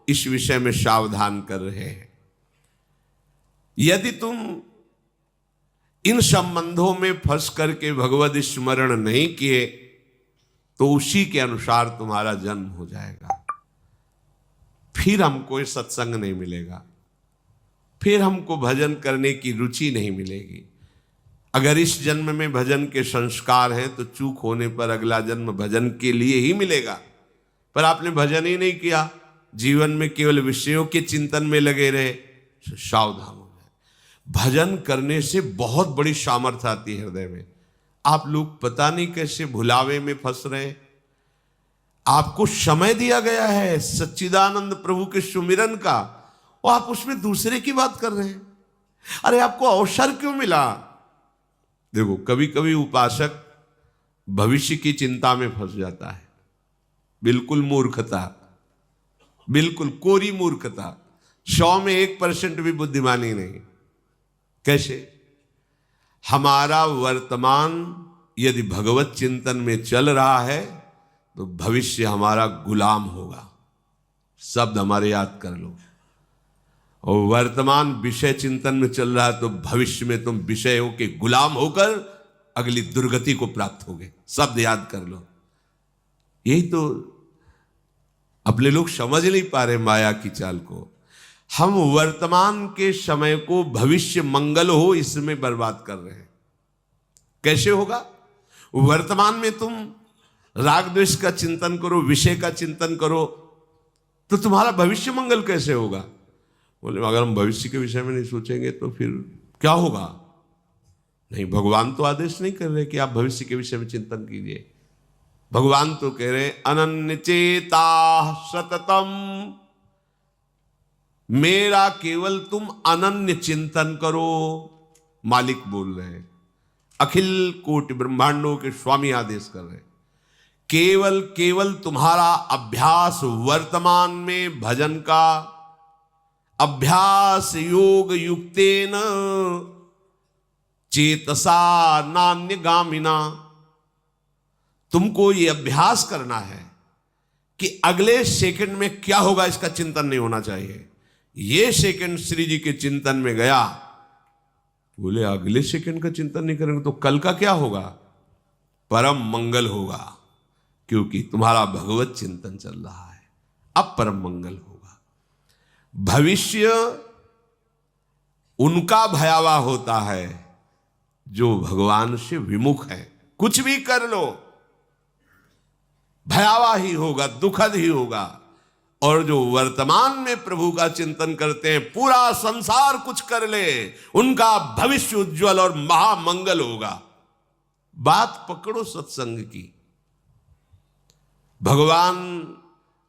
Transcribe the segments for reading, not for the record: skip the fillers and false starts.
इस विषय में सावधान कर रहे हैं। यदि तुम इन संबंधों में फंस करके भगवत स्मरण नहीं किए तो उसी के अनुसार तुम्हारा जन्म हो जाएगा। फिर हमको सत्संग नहीं मिलेगा, फिर हमको भजन करने की रुचि नहीं मिलेगी। अगर इस जन्म में भजन के संस्कार हैं तो चूक होने पर अगला जन्म भजन के लिए ही मिलेगा। पर आपने भजन ही नहीं किया, जीवन में केवल विषयों के चिंतन में लगे रहे, सावधान हो जाए। भजन करने से बहुत बड़ी सामर्थ्य आती है हृदय में। आप लोग पता नहीं कैसे भुलावे में फंस रहे। आपको समय दिया गया है सच्चिदानंद प्रभु के सुमिरन का, और आप उसमें दूसरे की बात कर रहे हैं। अरे आपको अवसर क्यों मिला? देखो, कभी कभी उपासक भविष्य की चिंता में फंस जाता है। बिल्कुल मूर्खता, बिल्कुल कोरी मूर्खता। 100 में 1% भी बुद्धिमानी नहीं। कैसे? हमारा वर्तमान यदि भगवत चिंतन में चल रहा है तो भविष्य हमारा गुलाम होगा। शब्द हमारे याद कर लो। और वर्तमान विषय चिंतन में चल रहा है तो भविष्य में तुम विषयों के गुलाम होकर अगली दुर्गति को प्राप्त होगे। शब्द याद कर लो। यही तो अपने लोग समझ नहीं पा रहे माया की चाल को। हम वर्तमान के समय को भविष्य मंगल हो इसमें बर्बाद कर रहे हैं। कैसे होगा? वर्तमान में तुम राग द्वेष का चिंतन करो, विषय का चिंतन करो, तो तुम्हारा भविष्य मंगल कैसे होगा? बोले अगर हम भविष्य के विषय में नहीं सोचेंगे तो फिर क्या होगा? नहीं, भगवान तो आदेश नहीं कर रहे कि आप भविष्य के विषय में चिंतन कीजिए। भगवान तो कह रहे अनन्य चेता सततम, मेरा केवल तुम अनन्य चिंतन करो। मालिक बोल रहे हैं, अखिल कोटि ब्रह्मांडों के स्वामी आदेश कर रहे हैं। केवल केवल तुम्हारा अभ्यास वर्तमान में भजन का अभ्यास योग युक्तेन चेतसा नान्यगामिना। तुमको ये अभ्यास करना है कि अगले सेकंड में क्या होगा इसका चिंतन नहीं होना चाहिए। ये सेकंड श्री जी के चिंतन में गया, बोले अगले सेकंड का चिंतन नहीं करेंगे तो कल का क्या होगा? परम मंगल होगा, क्योंकि तुम्हारा भगवत चिंतन चल रहा है। अब परम मंगल होगा। भविष्य उनका भयावह होता है जो भगवान से विमुख है। कुछ भी कर लो भयावह ही होगा, दुखद ही होगा। और जो वर्तमान में प्रभु का चिंतन करते हैं, पूरा संसार कुछ कर ले, उनका भविष्य उज्जवल और महामंगल होगा। बात पकड़ो सत्संग की। भगवान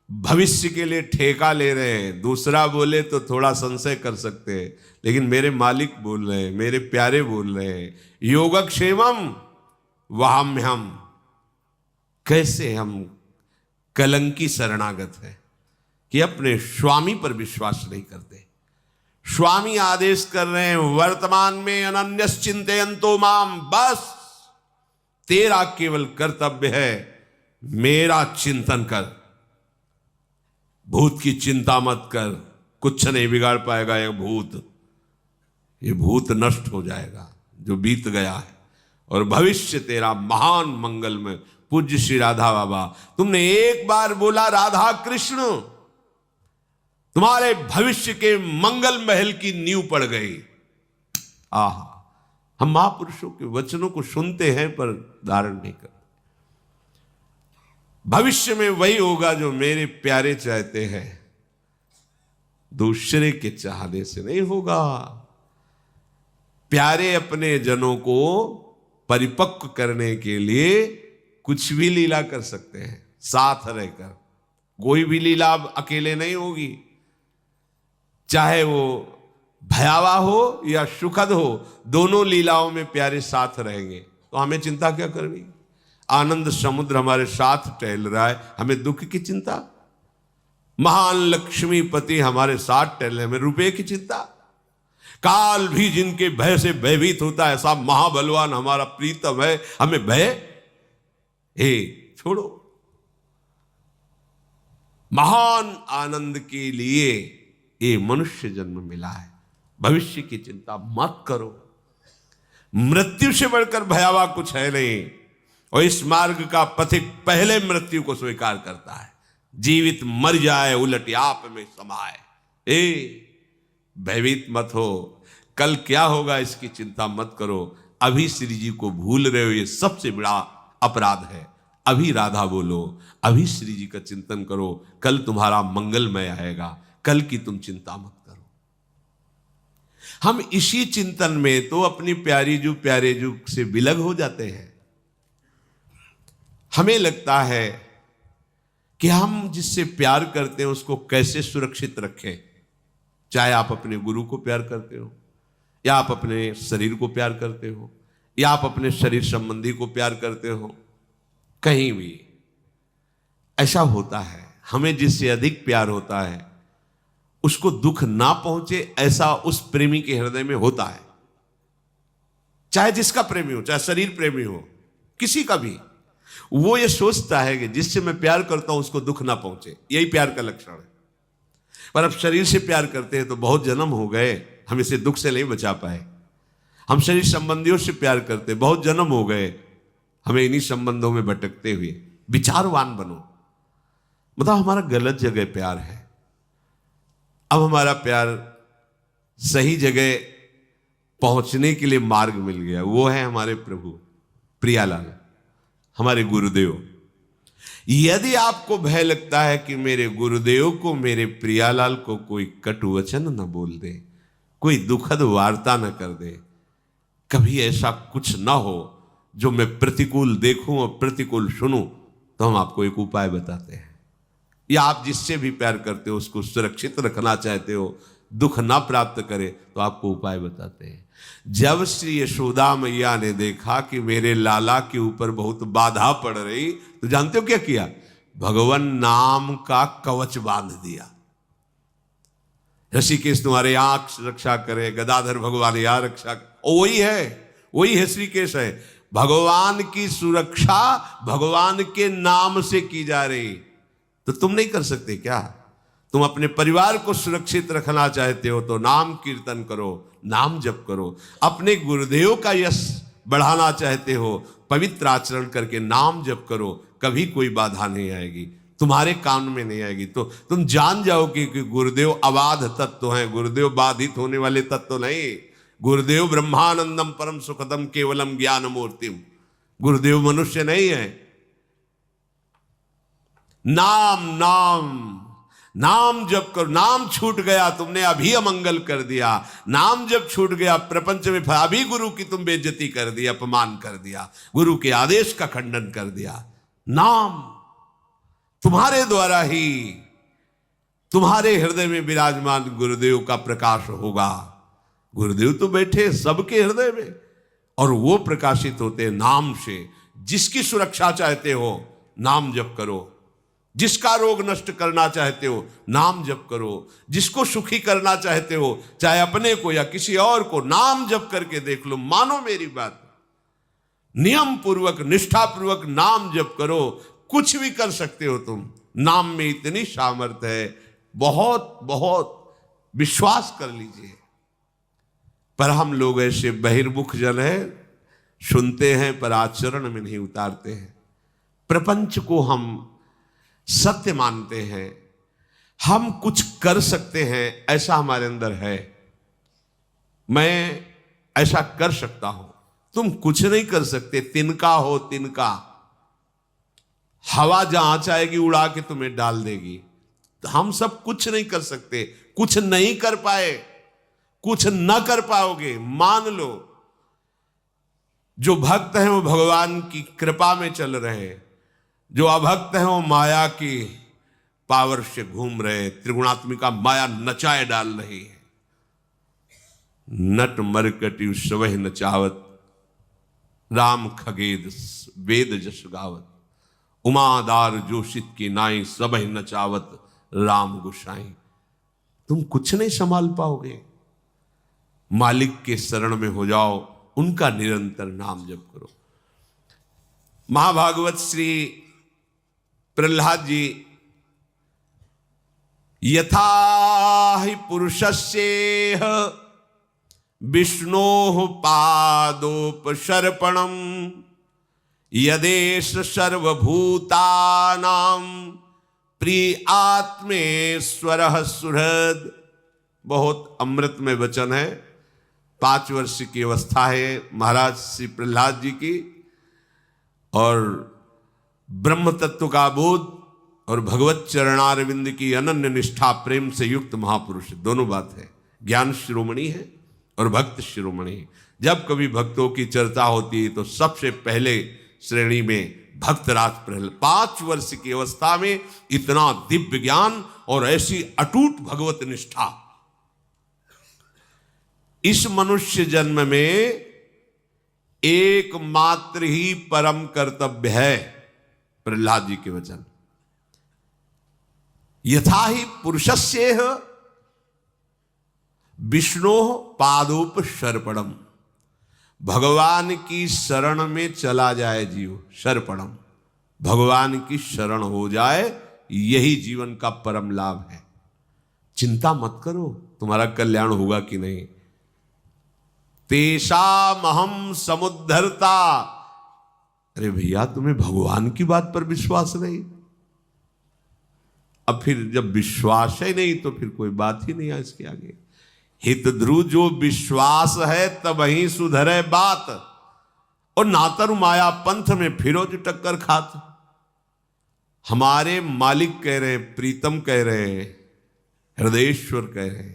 भविष्य के लिए ठेका ले रहे हैं। दूसरा बोले तो थोड़ा संशय कर सकते हैं, लेकिन मेरे मालिक बोल रहे हैं, मेरे प्यारे बोल रहे हैं, योगक्षेमम वहाम्यहम। कैसे हम कलंकी शरणागत है कि अपने स्वामी पर विश्वास नहीं करते। स्वामी आदेश कर रहे हैं वर्तमान में अनन्यस चिंतयन्तो माम, बस तेरा केवल कर्तव्य है मेरा चिंतन कर। भूत की चिंता मत कर, कुछ नहीं बिगाड़ पाएगा ये भूत नष्ट हो जाएगा जो बीत गया है, और भविष्य तेरा महान मंगल में। पूज्य श्री राधा बाबा, तुमने एक बार बोला राधा कृष्ण, तुम्हारे भविष्य के मंगल महल की नींव पड़ गई। आहा, हम महापुरुषों के वचनों को सुनते हैं पर धारण नहीं करते। भविष्य में वही होगा जो मेरे प्यारे चाहते हैं, दूसरे के चाहने से नहीं होगा। प्यारे अपने जनों को परिपक्व करने के लिए कुछ भी लीला कर सकते हैं साथ रहकर। कोई भी लीला अकेले नहीं होगी, चाहे वो भयावह हो या सुखद हो, दोनों लीलाओं में प्यारे साथ रहेंगे। तो हमें चिंता क्या करनी? आनंद समुद्र हमारे साथ टहल रहा है, हमें दुख की चिंता? महान लक्ष्मीपति हमारे साथ टहल रहे, हमें रुपए की चिंता? काल भी जिनके भय से भयभीत होता है, ऐसा महाबलवान हमारा प्रीतम है, हमें भय? हे छोड़ो। महान आनंद के लिए ये मनुष्य जन्म मिला है। भविष्य की चिंता मत करो। मृत्यु से बढ़कर भयावह कुछ है नहीं, और इस मार्ग का पथिक पहले मृत्यु को स्वीकार करता है। जीवित मर जाए उलट आप में समाए। भयभीत मत हो, कल क्या होगा इसकी चिंता मत करो। अभी श्री जी को भूल रहे हो, ये सबसे बड़ा अपराध है। अभी राधा बोलो, अभी श्री जी का चिंतन करो, कल तुम्हारा मंगलमय आएगा। कल की तुम चिंता मत करो। हम इसी चिंतन में तो अपनी प्यारे जू से विलग हो जाते हैं। हमें लगता है कि हम जिससे प्यार करते हैं उसको कैसे सुरक्षित रखें। चाहे आप अपने गुरु को प्यार करते हो, या आप अपने शरीर को प्यार करते हो, या आप अपने शरीर संबंधी को प्यार करते हो, कहीं भी ऐसा होता है। हमें जिससे अधिक प्यार होता है उसको दुख ना पहुंचे, ऐसा उस प्रेमी के हृदय में होता है। चाहे जिसका प्रेमी हो, चाहे शरीर प्रेमी हो, किसी का भी, वो ये सोचता है कि जिससे मैं प्यार करता हूं उसको दुख ना पहुंचे। यही प्यार का लक्षण है। पर अब शरीर से प्यार करते हैं तो बहुत जन्म हो गए, हम इसे दुख से नहीं बचा पाए। हम शरीर संबंधियों से प्यार करते, बहुत जन्म हो गए, हमें इन्हीं संबंधों में भटकते हुए। विचारवान बनो। मतलब हमारा गलत जगह प्यार है। अब हमारा प्यार सही जगह पहुंचने के लिए मार्ग मिल गया। वो है हमारे प्रभु प्रियालाल, हमारे गुरुदेव। यदि आपको भय लगता है कि मेरे गुरुदेव को, मेरे प्रियालाल को कोई कटु वचन न बोल दे, कोई दुखद वार्ता न कर दे, कभी ऐसा कुछ ना हो जो मैं प्रतिकूल देखूं और प्रतिकूल सुनूं, तो हम आपको एक उपाय बताते हैं। या आप जिससे भी प्यार करते हो उसको सुरक्षित रखना चाहते हो, दुख ना प्राप्त करे, तो आपको उपाय बताते हैं। जब श्री यशोदा मैया ने देखा कि मेरे लाला के ऊपर बहुत बाधा पड़ रही, तो जानते हो क्या किया? भगवान नाम का कवच बांध दिया। ऋषिकेश तुम्हारे आंख रक्षा करे, गदाधर भगवान यहाँ रक्षा करे। वही है ऋषिकेश है। भगवान की सुरक्षा भगवान के नाम से की जा रही, तो तुम नहीं कर सकते क्या? तुम अपने परिवार को सुरक्षित रखना चाहते हो तो नाम कीर्तन करो, नाम जप करो। अपने गुरुदेव का यश बढ़ाना चाहते हो, पवित्र आचरण करके नाम जप करो। कभी कोई बाधा नहीं आएगी, तुम्हारे कान में नहीं आएगी। तो तुम जान जाओ कि गुरुदेव अबाध तत्व हैं, गुरुदेव बाधित होने वाले तत्व नहीं। गुरुदेव ब्रह्मानंदम परम सुखदम केवलम ज्ञान मूर्तिम। गुरुदेव मनुष्य नहीं है। नाम नाम नाम जप करो। नाम छूट गया, तुमने अभी अमंगल कर दिया। नाम जब छूट गया प्रपंच में, अभी गुरु की तुम बेइज्जती कर दी, अपमान कर दिया, गुरु के आदेश का खंडन कर दिया। नाम तुम्हारे द्वारा ही तुम्हारे हृदय में विराजमान गुरुदेव का प्रकाश होगा। गुरुदेव तो बैठे सबके हृदय में, और वो प्रकाशित होते हैं नाम से। जिसकी सुरक्षा चाहते हो नाम जप करो, जिसका रोग नष्ट करना चाहते हो नाम जप करो, जिसको सुखी करना चाहते हो, चाहे अपने को या किसी और को, नाम जप करके देख लो। मानो मेरी बात, नियम पूर्वक निष्ठा पूर्वक नाम जप करो, कुछ भी कर सकते हो तुम। नाम में इतनी सामर्थ्य है, बहुत बहुत विश्वास कर लीजिए। पर हम लोग ऐसे बहिर्मुख जन हैं, सुनते हैं पर आचरण में नहीं उतारते हैं। प्रपंच को हम सत्य मानते हैं, हम कुछ कर सकते हैं ऐसा हमारे अंदर है। मैं ऐसा कर सकता हूं, तुम कुछ नहीं कर सकते। तिनका हो तिनका, हवा जहां चाहेगी उड़ा के तुम्हें डाल देगी। हम सब कुछ नहीं कर सकते, कुछ नहीं कर पाए, कुछ न कर पाओगे। मान लो जो भक्त हैं वो भगवान की कृपा में चल रहे हैं, जो अभक्त हैं वो माया की पावर से घूम रहे, त्रिगुणात्मिका माया नचाए डाल रही है। नट मरकटी सवह नचावत, राम खगेद वेद जस गावत। उमादार जोशित की नाई सबह नचावत, राम गुसाई। तुम कुछ नहीं संभाल पाओगे। मालिक के शरण में हो जाओ, उनका निरंतर नाम जप करो। महाभागवत श्री प्रहलाद जी यथा हि पुरुषस्येह विष्णोः पादोपसर्पणम् यदेष सर्वभूतानां प्रिय आत्मेश्वरः सुहृद। बहुत अमृत में वचन है। 5 वर्ष की अवस्था है महाराज श्री प्रहलाद जी की, और ब्रह्म तत्व का बोध और भगवत चरणारविंद की अनन्य निष्ठा प्रेम से युक्त महापुरुष, दोनों बात है। ज्ञान शिरोमणि है और भक्त शिरोमणि है। जब कभी भक्तों की चर्चा होती है तो सबसे पहले श्रेणी में भक्तराज प्रहलाद। 5 वर्ष की अवस्था में इतना दिव्य ज्ञान और ऐसी अटूट भगवत निष्ठा। इस मनुष्य जन्म में एकमात्र ही परम कर्तव्य है, प्रहलाद जी के वचन। यथा ही पुरुषस्येह विष्णोः पादोपसर्पणम्, भगवान की शरण में चला जाए जीव। सर्पणम, भगवान की शरण हो जाए, यही जीवन का परम लाभ है। चिंता मत करो तुम्हारा कल्याण होगा कि नहीं। तेषामहं समुद्धरता। अरे भैया, तुम्हें भगवान की बात पर विश्वास नहीं। अब फिर जब विश्वास है नहीं तो फिर कोई बात ही नहीं है इसके आगे। हित ध्रुव जो विश्वास है तब ही सुधरे बात, और नातर माया पंथ में फिरो जो टक्कर खात। हमारे मालिक कह रहे, प्रीतम कह रहे, हृदयेश्वर कह रहे,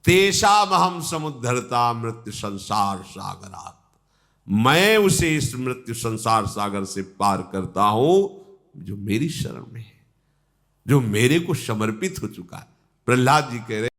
तेषामहं समुद्धरता मृत्यु संसार सागरात। मैं उसे इस मृत्यु संसार सागर से पार करता हूं जो मेरी शरण में है, जो मेरे को समर्पित हो चुका है। प्रहलाद जी कह रहे